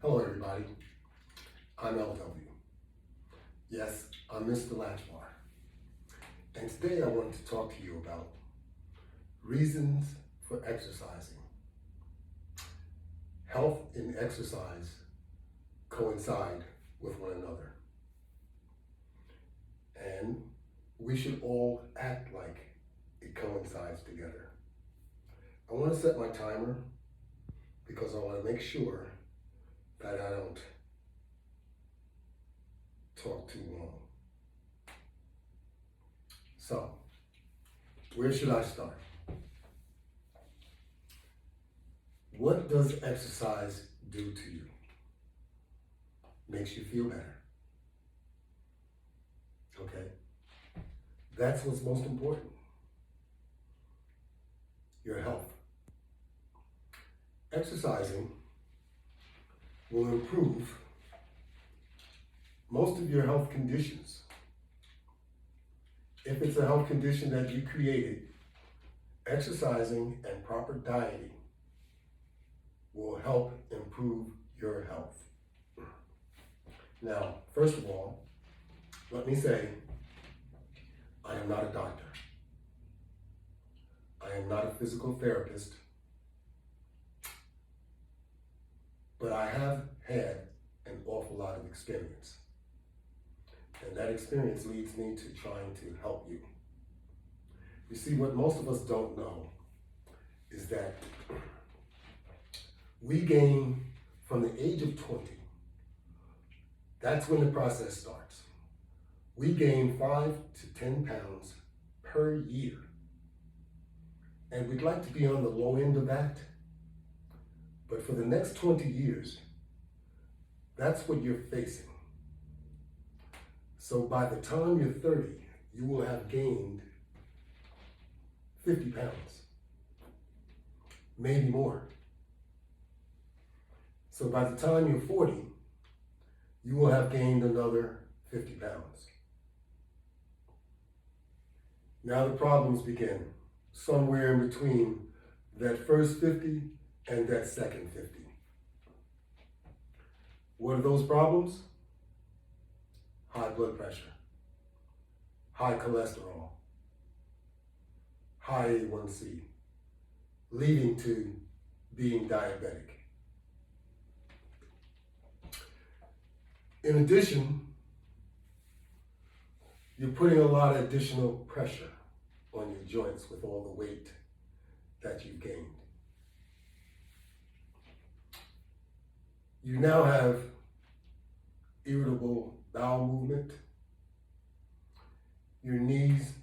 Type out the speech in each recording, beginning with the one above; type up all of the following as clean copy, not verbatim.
Hello everybody, I'm LW. Yes, I'm Mr. Latchbar. And today I wanted to talk to you about reasons for exercising. Health and exercise coincide with one another. And we should all act like it coincides together. I want to set my timer because I want to make sure that I don't talk too long. So, where should I start? What does exercise do to you? Makes you feel better. Okay? That's what's most important. Your health. Exercising will improve most of your health conditions. If it's a health condition that you created, exercising and proper dieting will help improve your health. Now, first of all, let me say, I am not a doctor. I am not a physical therapist, but I have had an awful lot of experience. And that experience leads me to trying to help you. You see, what most of us don't know is that we gain from the age of 20. That's when the process starts. We gain 5 to 10 pounds per year. And we'd like to be on the low end of that. But for the next 20 years, that's what you're facing. So by the time you're 30, you will have gained 50 pounds, maybe more. So by the time you're 40, you will have gained another 50 pounds. Now the problems begin, somewhere in between that first 50 and that second 50. What are those problems? High blood pressure, high cholesterol, high A1C, leading to being diabetic. In addition, you're putting a lot of additional pressure on your joints with all the weight that you've gained. You now have irritable bowel movement. Your knees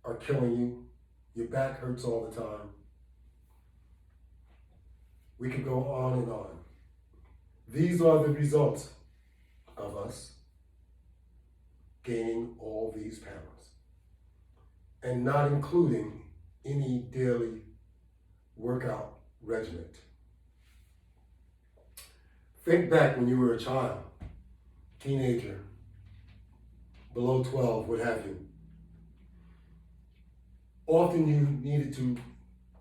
are killing you. Your back hurts all the time. We could go on and on. These are the results of us gaining all these pounds and not including any daily workout regimen. Think back when you were a child, teenager, below 12, what have you. Often you needed to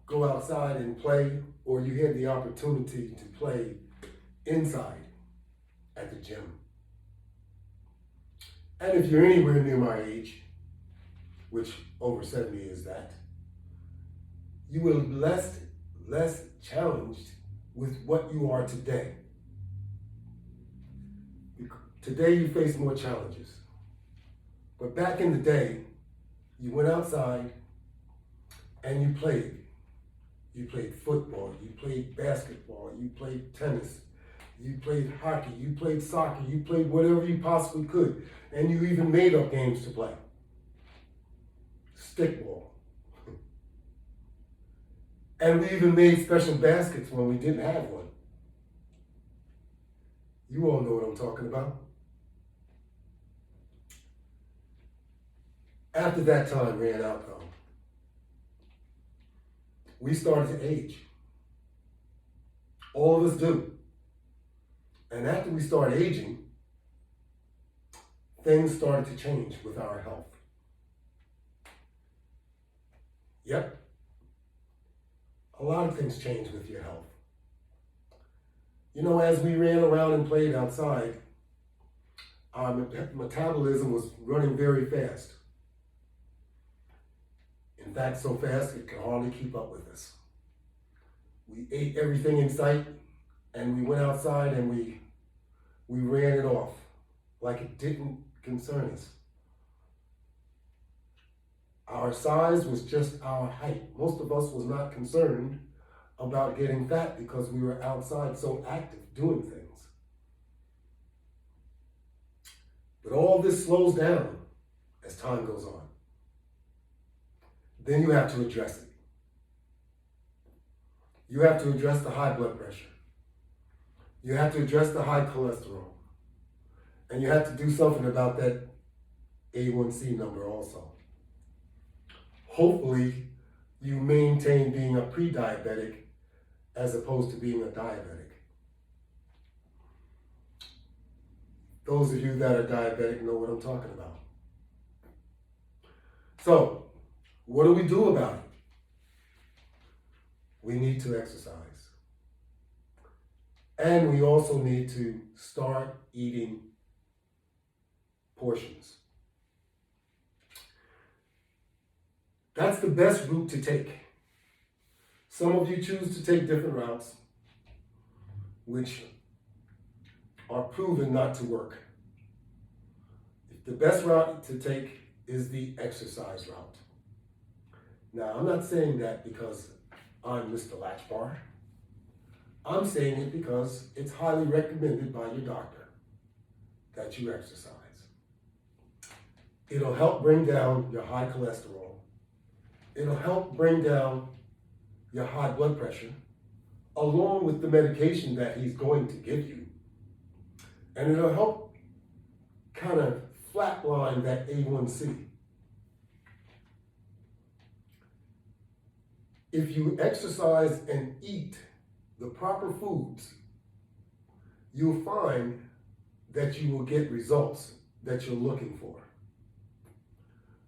go outside and play, or you had the opportunity to play inside at the gym. And if you're anywhere near my age, which over 70 is that, you were less challenged with what you are today. Today you face more challenges. But back in the day, you went outside and you played. You played football, you played basketball, you played tennis, you played hockey, you played soccer, you played whatever you possibly could. And you even made up games to play. Stickball. And we even made special baskets when we didn't have one. You all know what I'm talking about. After that time ran out though, we started to age. All of us do. And after we start aging, things started to change with our health. Yep. A lot of things change with your health. You know, as we ran around and played outside, our metabolism was running very fast. In fact, so fast it could hardly keep up with us. We ate everything in sight, and we went outside and we ran it off like it didn't concern us. Our size was just our height. Most of us was not concerned about getting fat because we were outside so active doing things. But all this slows down as time goes on. Then you have to address it. You have to address the high blood pressure. You have to address the high cholesterol. And you have to do something about that A1C number also. Hopefully, you maintain being a pre-diabetic as opposed to being a diabetic. Those of you that are diabetic know what I'm talking about. So, what do we do about it? We need to exercise. And we also need to start eating portions. That's the best route to take. Some of you choose to take different routes, which are proven not to work. The best route to take is the exercise route. Now, I'm not saying that because I'm Mr. Latchbar. I'm saying it because it's highly recommended by your doctor that you exercise. It'll help bring down your high cholesterol. It'll help bring down your high blood pressure, along with the medication that he's going to give you. And it'll help kind of flatline that A1C. If you exercise and eat the proper foods, you'll find that you will get results that you're looking for.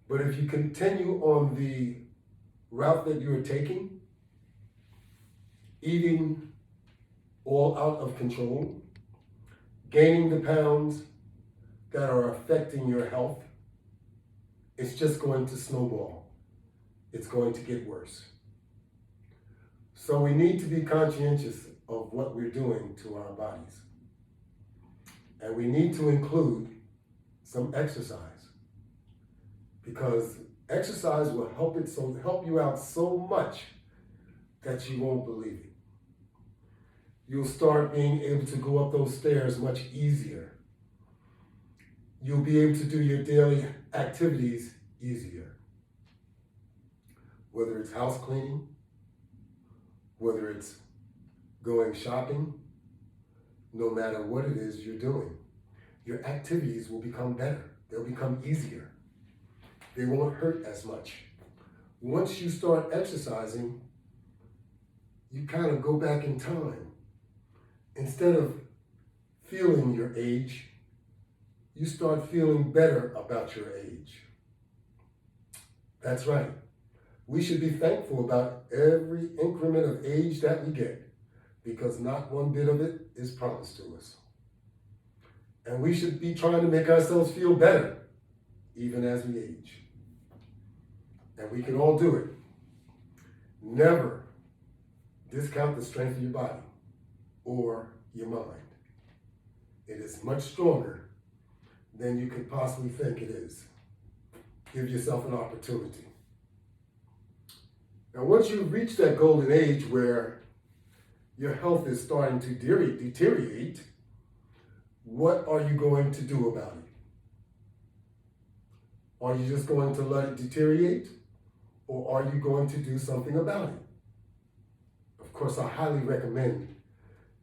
But if you continue on the route that you're taking, eating all out of control, gaining the pounds that are affecting your health, it's just going to snowball. It's going to get worse. So we need to be conscientious of what we're doing to our bodies. And we need to include some exercise, because exercise will help you out so much that you won't believe it. You'll start being able to go up those stairs much easier. You'll be able to do your daily activities easier. Whether it's house cleaning, whether it's going shopping, no matter what it is you're doing, your activities will become better. They'll become easier. They won't hurt as much. Once you start exercising, you kind of go back in time. Instead of feeling your age, you start feeling better about your age. That's right. We should be thankful about every increment of age that we get, because not one bit of it is promised to us. And we should be trying to make ourselves feel better, even as we age. And we can all do it. Never discount the strength of your body or your mind. It is much stronger than you could possibly think it is. Give yourself an opportunity. Now, once you reach that golden age where your health is starting to deteriorate, what are you going to do about it? Are you just going to let it deteriorate, or are you going to do something about it? Of course, I highly recommend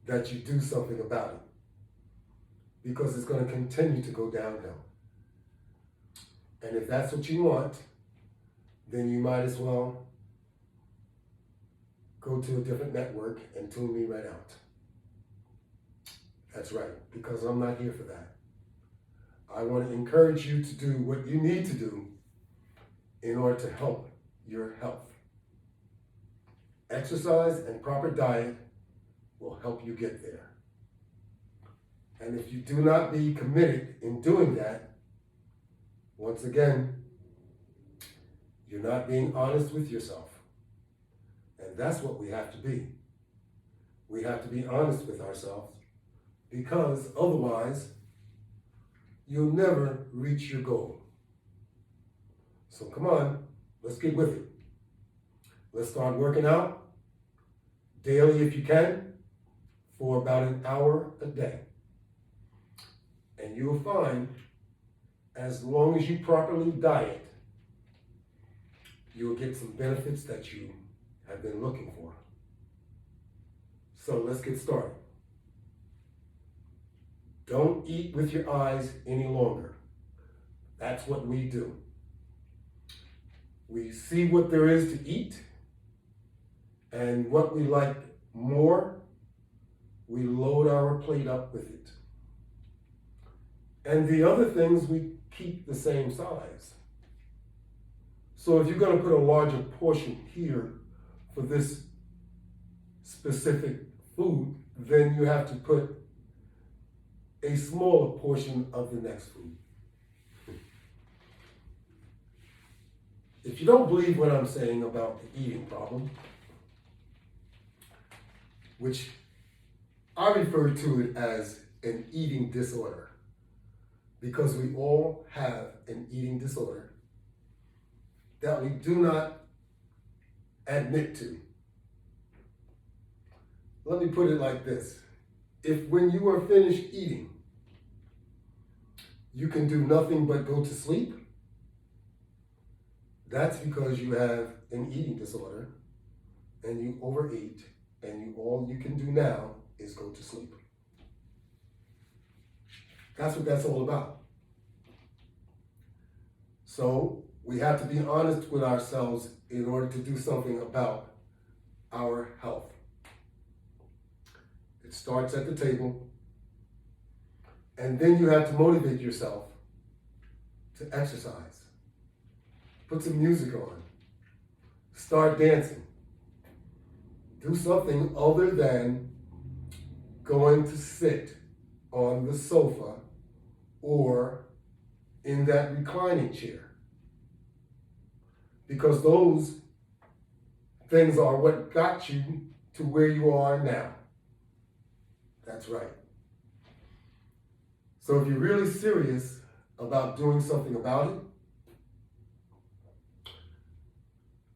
that you do something about it, because it's going to continue to go downhill. And if that's what you want, then you might as well go to a different network and tune me right out. That's right, because I'm not here for that. I want to encourage you to do what you need to do in order to help your health. Exercise and proper diet will help you get there. And if you do not be committed in doing that, once again, you're not being honest with yourself. And that's what we have to be. We have to be honest with ourselves, because otherwise, you'll never reach your goal. So come on, let's get with it. Let's start working out daily if you can, for about an hour a day. And you'll find, as long as you properly diet, you'll get some benefits that you have been looking for. So let's get started. Don't eat with your eyes any longer. That's what we do. We see what there is to eat, and what we like more, we load our plate up with it. And the other things, we keep the same size. So if you're going to put a larger portion here for this specific food, then you have to put a smaller portion of the next food. If you don't believe what I'm saying about the eating problem, which I refer to it as an eating disorder, because we all have an eating disorder that we do not admit to. Let me put it like this. If when you are finished eating, you can do nothing but go to sleep, that's because you have an eating disorder and you overeat, and all you can do now is go to sleep. That's what that's all about. So we have to be honest with ourselves in order to do something about our health. It starts at the table, and then you have to motivate yourself to exercise. Put some music on. Start dancing. Do something other than going to sit on the sofa or in that reclining chair. Because those things are what got you to where you are now. That's right. So if you're really serious about doing something about it,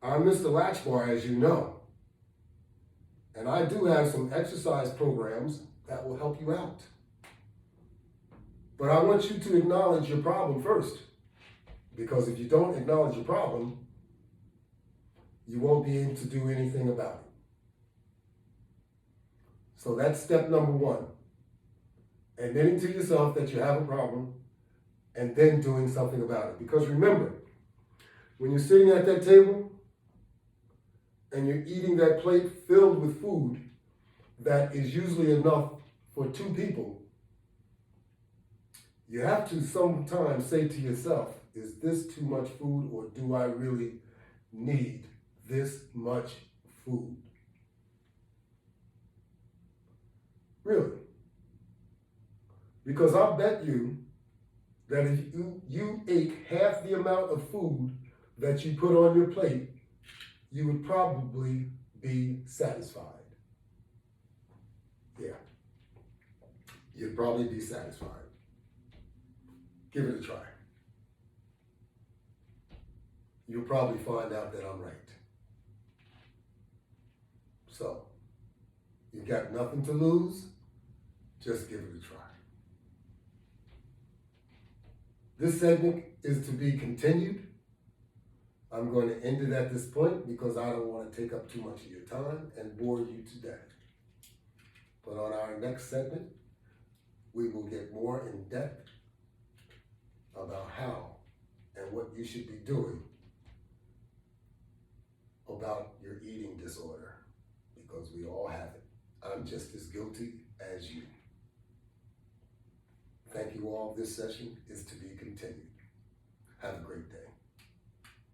I'm Mr. Latchbar, as you know, and I do have some exercise programs that will help you out. But I want you to acknowledge your problem first, because if you don't acknowledge your problem, you won't be able to do anything about it. So that's step number one. Admitting to yourself that you have a problem, and then doing something about it. Because remember, when you're sitting at that table and you're eating that plate filled with food that is usually enough for 2 people, you have to sometimes say to yourself, is this too much food, or do I really need this much food? Really. Because I'll bet you that if you ate half the amount of food that you put on your plate, you would probably be satisfied. Yeah. You'd probably be satisfied. Give it a try. You'll probably find out that I'm right. So, you got nothing to lose, just give it a try. This segment is to be continued. I'm going to end it at this point because I don't want to take up too much of your time and bore you to death. But on our next segment, we will get more in depth about how and what you should be doing about your eating disorder, because we all have it. I'm just as guilty as you. Thank you all. This session is to be continued. Have a great day.